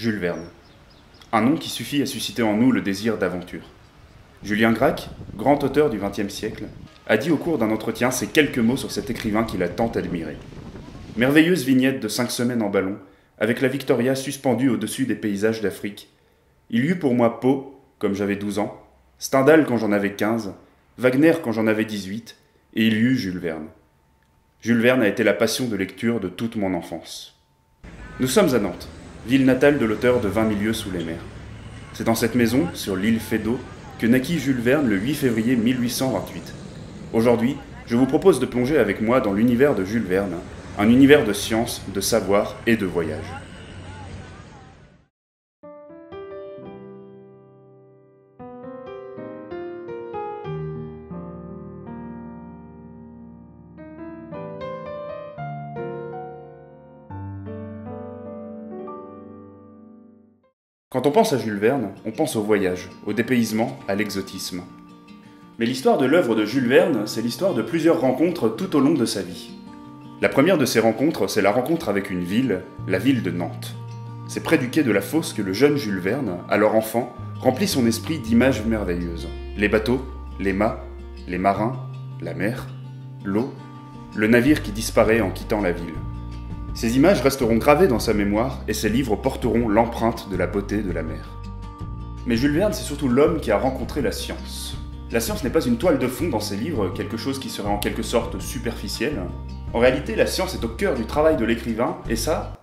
Jules Verne. Un nom qui suffit à susciter en nous le désir d'aventure. Julien Gracq, grand auteur du XXe siècle, a dit au cours d'un entretien ces quelques mots sur cet écrivain qu'il a tant admiré. Merveilleuse vignette de 5 semaines en ballon, avec la Victoria suspendue au-dessus des paysages d'Afrique. Il y eut pour moi Poe, comme j'avais 12 ans, Stendhal quand j'en avais 15, Wagner quand j'en avais 18, et il y eut Jules Verne. Jules Verne a été la passion de lecture de toute mon enfance. Nous sommes à Nantes, ville natale de l'auteur de 20 000 lieues sous les mers. C'est dans cette maison, sur l'île Feydeau, que naquit Jules Verne le 8 février 1828. Aujourd'hui, je vous propose de plonger avec moi dans l'univers de Jules Verne, un univers de science, de savoir et de voyage. Quand on pense à Jules Verne, on pense au voyage, au dépaysement, à l'exotisme. Mais l'histoire de l'œuvre de Jules Verne, c'est l'histoire de plusieurs rencontres tout au long de sa vie. La première de ces rencontres, c'est la rencontre avec une ville, la ville de Nantes. C'est près du quai de la Fosse que le jeune Jules Verne, alors enfant, remplit son esprit d'images merveilleuses. Les bateaux, les mâts, les marins, la mer, l'eau, le navire qui disparaît en quittant la ville. Ces images resteront gravées dans sa mémoire et ses livres porteront l'empreinte de la beauté de la mer. Mais Jules Verne, c'est surtout l'homme qui a rencontré la science. La science n'est pas une toile de fond dans ses livres, quelque chose qui serait en quelque sorte superficiel. En réalité, la science est au cœur du travail de l'écrivain, et ça,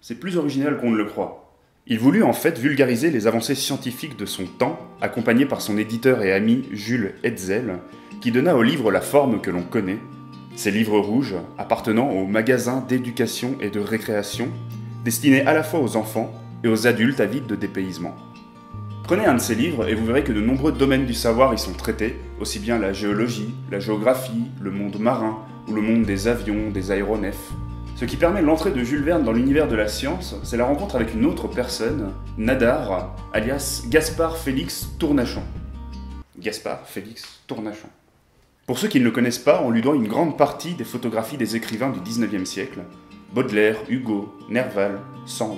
c'est plus original qu'on ne le croit. Il voulut en fait vulgariser les avancées scientifiques de son temps, accompagné par son éditeur et ami Jules Hetzel, qui donna au livre la forme que l'on connaît. Ces livres rouges, appartenant aux magasins d'éducation et de récréation, destinés à la fois aux enfants et aux adultes avides de dépaysement. Prenez un de ces livres et vous verrez que de nombreux domaines du savoir y sont traités, aussi bien la géologie, la géographie, le monde marin ou le monde des avions, des aéronefs. Ce qui permet l'entrée de Jules Verne dans l'univers de la science, c'est la rencontre avec une autre personne, Nadar, alias Gaspard Félix Tournachon. Gaspard Félix Tournachon. Pour ceux qui ne le connaissent pas, on lui doit une grande partie des photographies des écrivains du XIXe siècle, Baudelaire, Hugo, Nerval, Sand.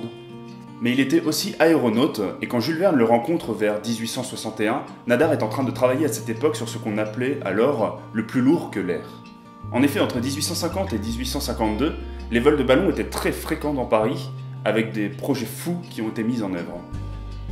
Mais il était aussi aéronaute, et quand Jules Verne le rencontre vers 1861, Nadar est en train de travailler à cette époque sur ce qu'on appelait alors le plus lourd que l'air. En effet, entre 1850 et 1852, les vols de ballons étaient très fréquents dans Paris, avec des projets fous qui ont été mis en œuvre.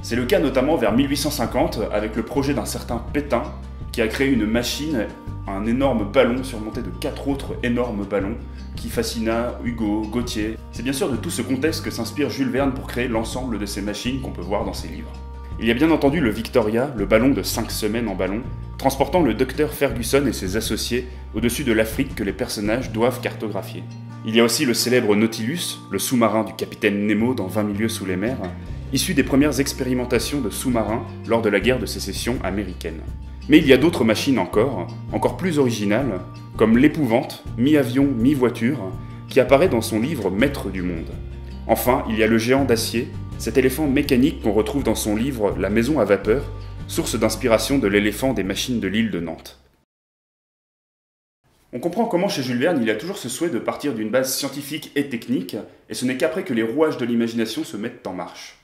C'est le cas notamment vers 1850, avec le projet d'un certain Pétain, qui a créé une machine, un énorme ballon surmonté de 4 autres énormes ballons, qui fascina Hugo, Gautier. C'est bien sûr de tout ce contexte que s'inspire Jules Verne pour créer l'ensemble de ces machines qu'on peut voir dans ses livres. Il y a bien entendu le Victoria, le ballon de 5 semaines en ballon, transportant le docteur Ferguson et ses associés au-dessus de l'Afrique que les personnages doivent cartographier. Il y a aussi le célèbre Nautilus, le sous-marin du capitaine Nemo dans 20 000 lieues sous les mers, issu des premières expérimentations de sous-marins lors de la guerre de sécession américaine. Mais il y a d'autres machines encore plus originales, comme l'épouvante, mi-avion, mi-voiture, qui apparaît dans son livre Maître du monde. Enfin, il y a le géant d'acier, cet éléphant mécanique qu'on retrouve dans son livre La maison à vapeur, source d'inspiration de l'éléphant des machines de l'île de Nantes. On comprend comment chez Jules Verne il y a toujours ce souhait de partir d'une base scientifique et technique, et ce n'est qu'après que les rouages de l'imagination se mettent en marche.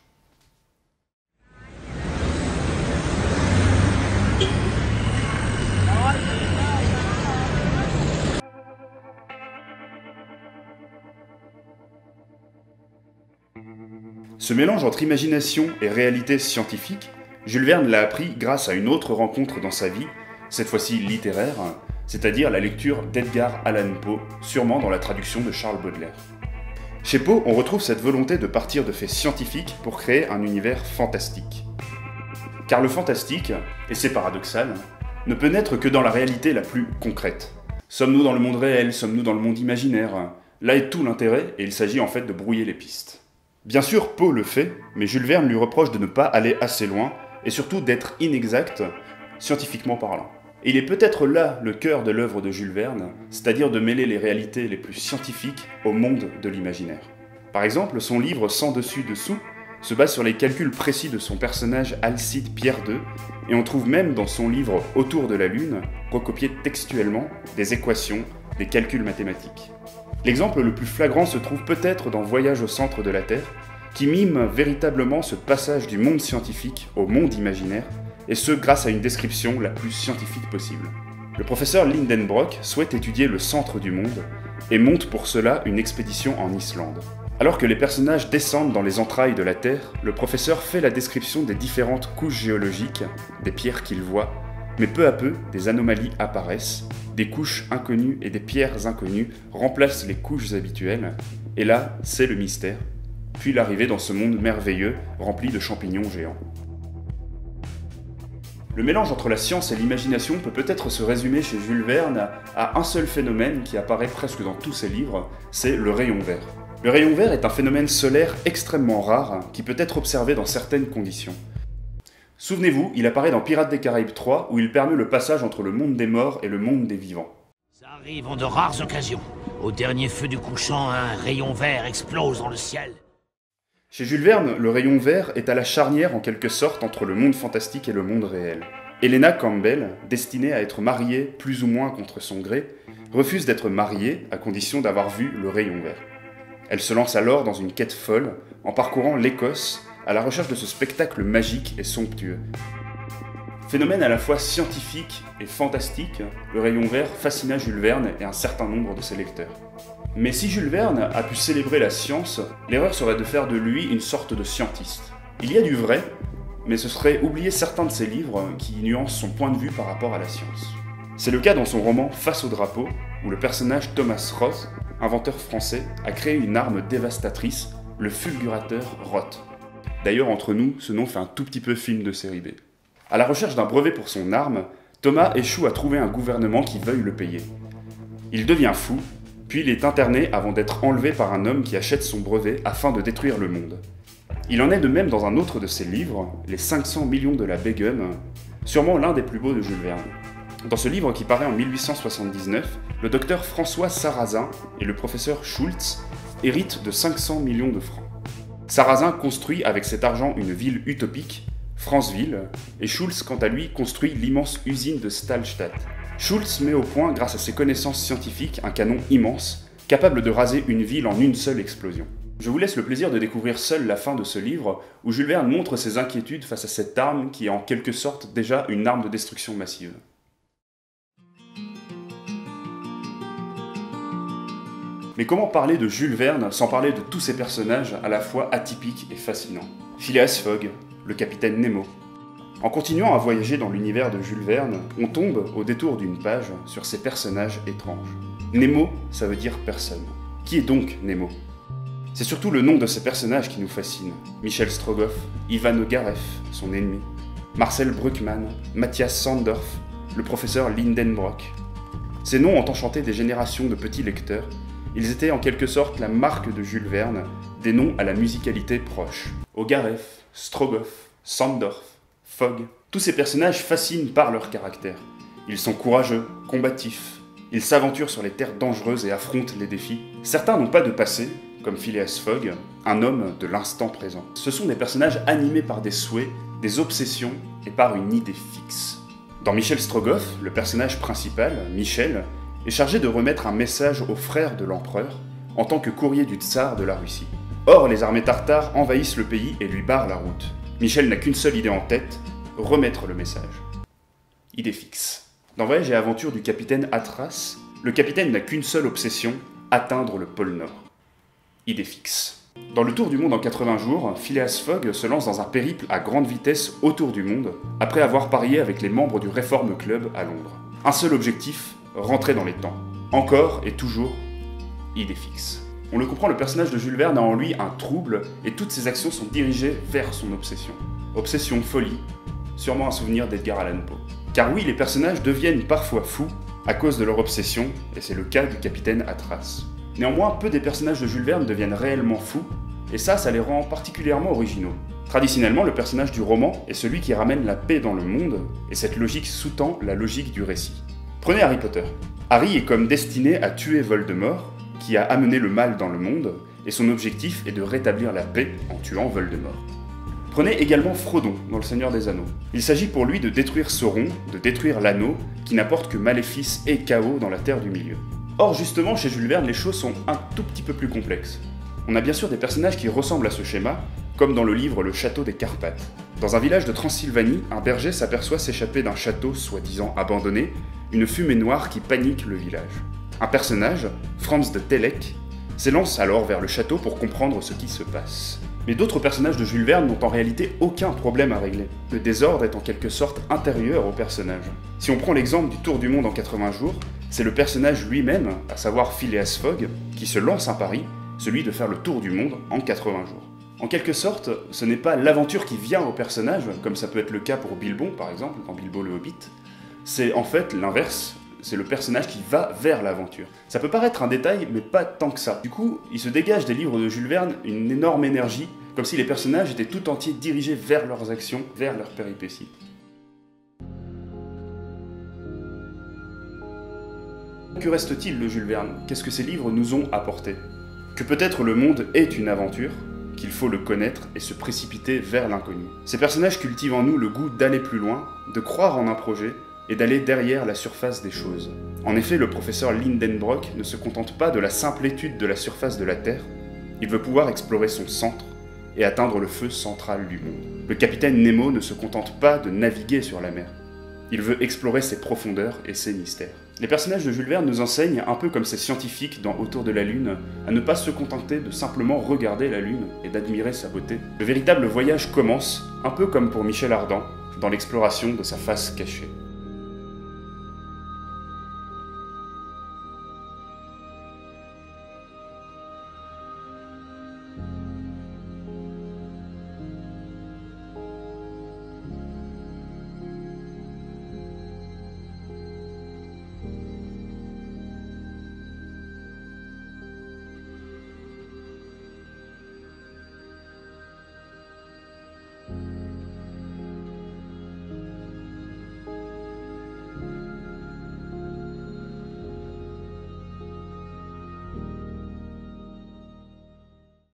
Ce mélange entre imagination et réalité scientifique, Jules Verne l'a appris grâce à une autre rencontre dans sa vie, cette fois-ci littéraire, c'est-à-dire la lecture d'Edgar Allan Poe, sûrement dans la traduction de Charles Baudelaire. Chez Poe, on retrouve cette volonté de partir de faits scientifiques pour créer un univers fantastique. Car le fantastique, et c'est paradoxal, ne peut naître que dans la réalité la plus concrète. Sommes-nous dans le monde réel? Sommes-nous dans le monde imaginaire? Là est tout l'intérêt, et il s'agit en fait de brouiller les pistes. Bien sûr, Poe le fait, mais Jules Verne lui reproche de ne pas aller assez loin, et surtout d'être inexact, scientifiquement parlant. Et il est peut-être là le cœur de l'œuvre de Jules Verne, c'est-à-dire de mêler les réalités les plus scientifiques au monde de l'imaginaire. Par exemple, son livre Sans dessus-dessous se base sur les calculs précis de son personnage Alcide Pierre II, et on trouve même dans son livre Autour de la Lune, recopié textuellement, des équations, des calculs mathématiques. L'exemple le plus flagrant se trouve peut-être dans Voyage au centre de la Terre, qui mime véritablement ce passage du monde scientifique au monde imaginaire, et ce grâce à une description la plus scientifique possible. Le professeur Lindenbrock souhaite étudier le centre du monde, et monte pour cela une expédition en Islande. Alors que les personnages descendent dans les entrailles de la Terre, le professeur fait la description des différentes couches géologiques, des pierres qu'il voit, mais peu à peu, des anomalies apparaissent, des couches inconnues et des pierres inconnues remplacent les couches habituelles, et là, c'est le mystère, puis l'arrivée dans ce monde merveilleux rempli de champignons géants. Le mélange entre la science et l'imagination peut peut-être se résumer chez Jules Verne à un seul phénomène qui apparaît presque dans tous ses livres, c'est le rayon vert. Le rayon vert est un phénomène solaire extrêmement rare qui peut être observé dans certaines conditions. Souvenez-vous, il apparaît dans Pirates des Caraïbes 3 où il permet le passage entre le monde des morts et le monde des vivants. Ça arrive en de rares occasions. Au dernier feu du couchant, un rayon vert explose dans le ciel. Chez Jules Verne, le rayon vert est à la charnière en quelque sorte entre le monde fantastique et le monde réel. Helena Campbell, destinée à être mariée plus ou moins contre son gré, refuse d'être mariée à condition d'avoir vu le rayon vert. Elle se lance alors dans une quête folle, en parcourant l'Écosse, à la recherche de ce spectacle magique et somptueux. Phénomène à la fois scientifique et fantastique, le rayon vert fascina Jules Verne et un certain nombre de ses lecteurs. Mais si Jules Verne a pu célébrer la science, l'erreur serait de faire de lui une sorte de scientiste. Il y a du vrai, mais ce serait oublier certains de ses livres qui nuancent son point de vue par rapport à la science. C'est le cas dans son roman Face au drapeau, où le personnage Thomas Roth, inventeur français, a créé une arme dévastatrice, le fulgurateur Roth. D'ailleurs, entre nous, ce nom fait un tout petit peu film de série B. À la recherche d'un brevet pour son arme, Thomas échoue à trouver un gouvernement qui veuille le payer. Il devient fou, puis il est interné avant d'être enlevé par un homme qui achète son brevet afin de détruire le monde. Il en est de même dans un autre de ses livres, Les 500 millions de la Begum, sûrement l'un des plus beaux de Jules Verne. Dans ce livre qui paraît en 1879, le docteur François Sarrazin et le professeur Schultz héritent de 500 millions de francs. Sarrazin construit avec cet argent une ville utopique, Franceville, et Schultz quant à lui construit l'immense usine de Stahlstadt. Schultz met au point, grâce à ses connaissances scientifiques, un canon immense, capable de raser une ville en une seule explosion. Je vous laisse le plaisir de découvrir seul la fin de ce livre, où Jules Verne montre ses inquiétudes face à cette arme qui est en quelque sorte déjà une arme de destruction massive. Mais comment parler de Jules Verne sans parler de tous ces personnages à la fois atypiques et fascinants? Phileas Fogg, le capitaine Nemo. En continuant à voyager dans l'univers de Jules Verne, on tombe, au détour d'une page, sur ces personnages étranges. Nemo, ça veut dire personne. Qui est donc Nemo? C'est surtout le nom de ces personnages qui nous fascine. Michel Strogoff, Ivan Ogareff, son ennemi, Marcel Bruckmann, Matthias Sandorf, le professeur Lindenbrock. Ces noms ont enchanté des générations de petits lecteurs. Ils étaient en quelque sorte la marque de Jules Verne, des noms à la musicalité proche. Ogareff, Strogoff, Sandorf, Fogg. Tous ces personnages fascinent par leur caractère. Ils sont courageux, combatifs. Ils s'aventurent sur les terres dangereuses et affrontent les défis. Certains n'ont pas de passé, comme Phileas Fogg, un homme de l'instant présent. Ce sont des personnages animés par des souhaits, des obsessions et par une idée fixe. Dans Michel Strogoff, le personnage principal, Michel, est chargé de remettre un message aux frères de l'empereur en tant que courrier du tsar de la Russie. Or, les armées tartares envahissent le pays et lui barrent la route. Michel n'a qu'une seule idée en tête, remettre le message. Idée fixe. Dans Voyage et aventure du capitaine Atras, le capitaine n'a qu'une seule obsession, atteindre le pôle Nord. Idée fixe. Dans le Tour du monde en 80 jours, Phileas Fogg se lance dans un périple à grande vitesse autour du monde, après avoir parié avec les membres du Reform Club à Londres. Un seul objectif, rentrer dans les temps. Encore et toujours, idée fixe. On le comprend, le personnage de Jules Verne a en lui un trouble, et toutes ses actions sont dirigées vers son obsession. Obsession, folie, sûrement un souvenir d'Edgar Allan Poe. Car oui, les personnages deviennent parfois fous à cause de leur obsession, et c'est le cas du capitaine Atras. Néanmoins, peu des personnages de Jules Verne deviennent réellement fous, et ça les rend particulièrement originaux. Traditionnellement, le personnage du roman est celui qui ramène la paix dans le monde, et cette logique sous-tend la logique du récit. Prenez Harry Potter. Harry est comme destiné à tuer Voldemort, qui a amené le mal dans le monde, et son objectif est de rétablir la paix en tuant Voldemort. Prenez également Frodon dans Le Seigneur des Anneaux. Il s'agit pour lui de détruire Sauron, de détruire l'anneau, qui n'apporte que maléfices et chaos dans la Terre du Milieu. Or justement, chez Jules Verne, les choses sont un tout petit peu plus complexes. On a bien sûr des personnages qui ressemblent à ce schéma, comme dans le livre Le Château des Carpates. Dans un village de Transylvanie, un berger s'aperçoit s'échapper d'un château soi-disant abandonné, une fumée noire qui panique le village. Un personnage, Franz de Telek, s'élance alors vers le château pour comprendre ce qui se passe. Mais d'autres personnages de Jules Verne n'ont en réalité aucun problème à régler. Le désordre est en quelque sorte intérieur au personnage. Si on prend l'exemple du Tour du monde en 80 jours, c'est le personnage lui-même, à savoir Phileas Fogg, qui se lance un pari, celui de faire le tour du monde en 80 jours. En quelque sorte, ce n'est pas l'aventure qui vient au personnage, comme ça peut être le cas pour Bilbon par exemple, dans Bilbo le Hobbit, c'est en fait l'inverse, c'est le personnage qui va vers l'aventure. Ça peut paraître un détail, mais pas tant que ça. Du coup, il se dégage des livres de Jules Verne une énorme énergie, comme si les personnages étaient tout entiers dirigés vers leurs actions, vers leurs péripéties. Que reste-t-il de Jules Verne? Qu'est-ce que ces livres nous ont apporté? Que peut-être le monde est une aventure, qu'il faut le connaître et se précipiter vers l'inconnu. Ces personnages cultivent en nous le goût d'aller plus loin, de croire en un projet, et d'aller derrière la surface des choses. En effet, le professeur Lindenbrock ne se contente pas de la simple étude de la surface de la Terre, il veut pouvoir explorer son centre et atteindre le feu central du monde. Le capitaine Nemo ne se contente pas de naviguer sur la mer, il veut explorer ses profondeurs et ses mystères. Les personnages de Jules Verne nous enseignent, un peu comme ces scientifiques dans Autour de la Lune, à ne pas se contenter de simplement regarder la Lune et d'admirer sa beauté. Le véritable voyage commence, un peu comme pour Michel Ardan, dans l'exploration de sa face cachée.